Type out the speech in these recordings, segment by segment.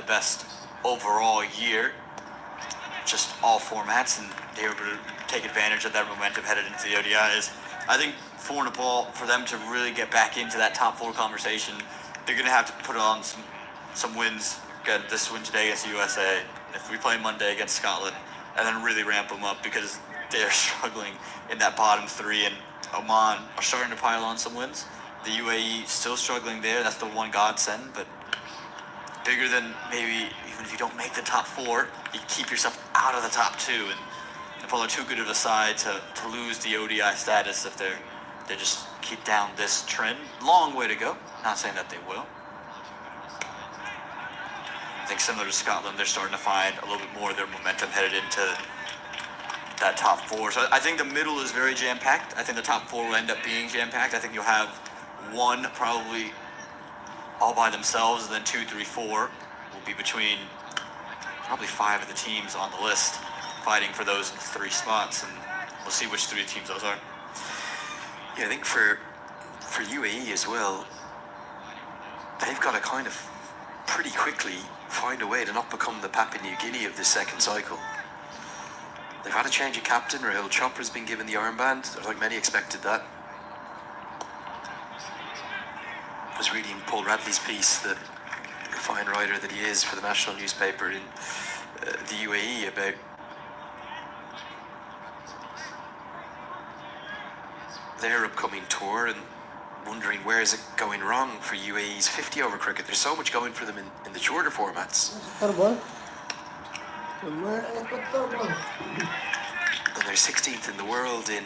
best overall year, just all formats, and they were able to take advantage of that momentum headed into the ODIs. I think for Nepal, for them to really get back into that top 4 conversation, they're going to have to put on some wins. Again, this win today against the USA, if we play Monday against Scotland, and then really ramp them up, because they're struggling in that bottom 3, and Oman are starting to pile on some wins. The UAE still struggling there. That's the one godsend, but bigger than maybe even if you don't make the top 4, you keep yourself out of the top 2, and Nepal are too good of a side to lose the ODI status if they just keep down this trend. Long way to go. Not saying that they will. I think similar to Scotland, they're starting to find a little bit more of their momentum headed into that top 4. So I think the middle is very jam-packed. I think the top 4 will end up being jam-packed. I think you'll have 1 probably all by themselves, and then 2, 3, 4 will be between probably 5 of the teams on the list fighting for those 3 spots, and we'll see which 3 teams those are. Yeah, I think for UAE as well, they've got to kind of pretty quickly find a way to not become the Papua New Guinea of this second cycle. They've had a change of captain. Rahul Chopra's been given the armband. I think many expected that. I was reading Paul Radley's piece, the fine writer that he is for the national newspaper in the UAE, about their upcoming tour, and wondering where is it going wrong for UAE's 50 over cricket. There's so much going for them in the shorter formats. And they're 16th in the world in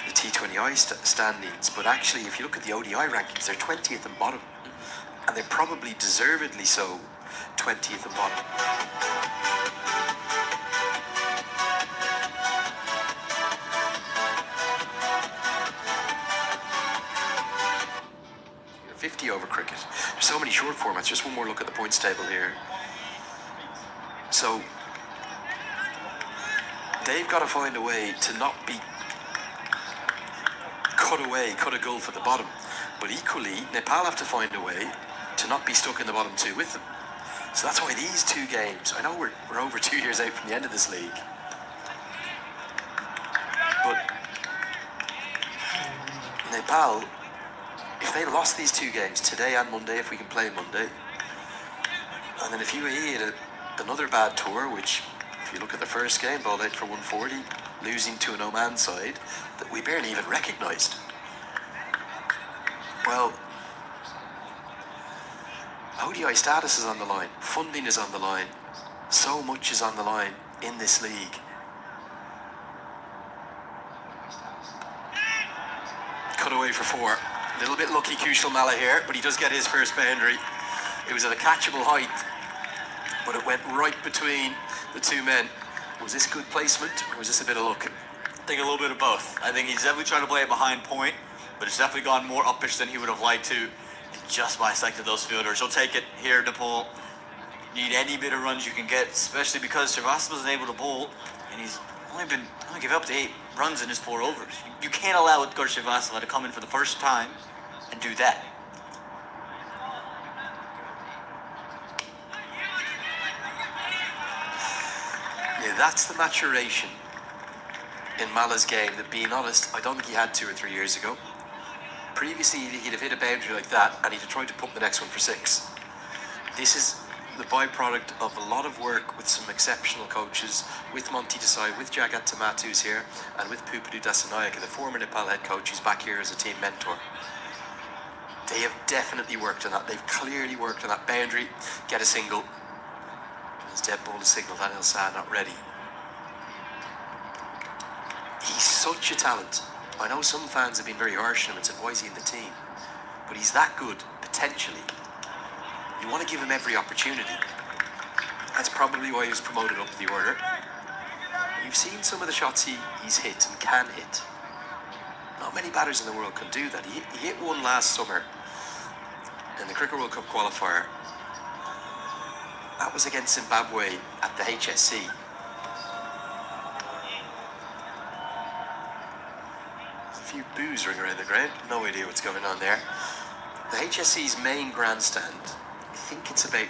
the T20I standings, but actually if you look at the ODI rankings, they're 20th and bottom, and they're probably deservedly so 20th and bottom. You're 50 over cricket. There's so many short formats. Just one more look at the points table here. So they've got to find a way to not be cut a gulf at the bottom, but equally Nepal have to find a way to not be stuck in the bottom 2 with them. So that's why these 2 games, I know we're over 2 years out from the end of this league, but Nepal, if they lost these 2 games today and Monday, if we can play Monday, and then if UAE had another bad tour, which if you look at the first game, balled out for 140, losing to an Oman side that we barely even recognised. Well, ODI status is on the line, funding is on the line, so much is on the line in this league. Cut away for 4. A little bit lucky Kushal Malla here, but he does get his first boundary. It was at a catchable height, but it went right between the 2 men. Was this good placement, or was this a bit of luck? I think a little bit of both. I think he's definitely trying to play it behind point, but it's definitely gone more uppish than he would have liked to. And just bisected those fielders. He'll take it here, Nepal. Need any bit of runs you can get, especially because Srivastava wasn't able to bowl, and he's only given up to 8 runs in his 4 overs. You can't allow Utkarsh Srivastava to come in for the first time and do that. Yeah, that's the maturation in Mala's game that, being honest, I don't think he had 2 or 3 years ago. Previously, he'd have hit a boundary like that and he'd have tried to pump the next one for 6. This is the byproduct of a lot of work with some exceptional coaches, with Monty Desai, with Jagat Tamat, who's here, and with Pupadu Dasanayake, the former Nepal head coach, who's back here as a team mentor. They have definitely worked on that. They've clearly worked on that boundary. Get a single. As dead ball to signal that Ilsa not ready. He's such a talent. I know some fans have been very harsh on him and said, why is he in the team? But he's that good, potentially. You want to give him every opportunity. That's probably why he was promoted up the order. You've seen some of the shots he's hit and can hit. Not many batters in the world can do that. He hit one last summer in the Cricket World Cup qualifier. That was against Zimbabwe at the HSC. There's a few boos ring around the ground. No idea what's going on there. The HSC's main grandstand, I think it's about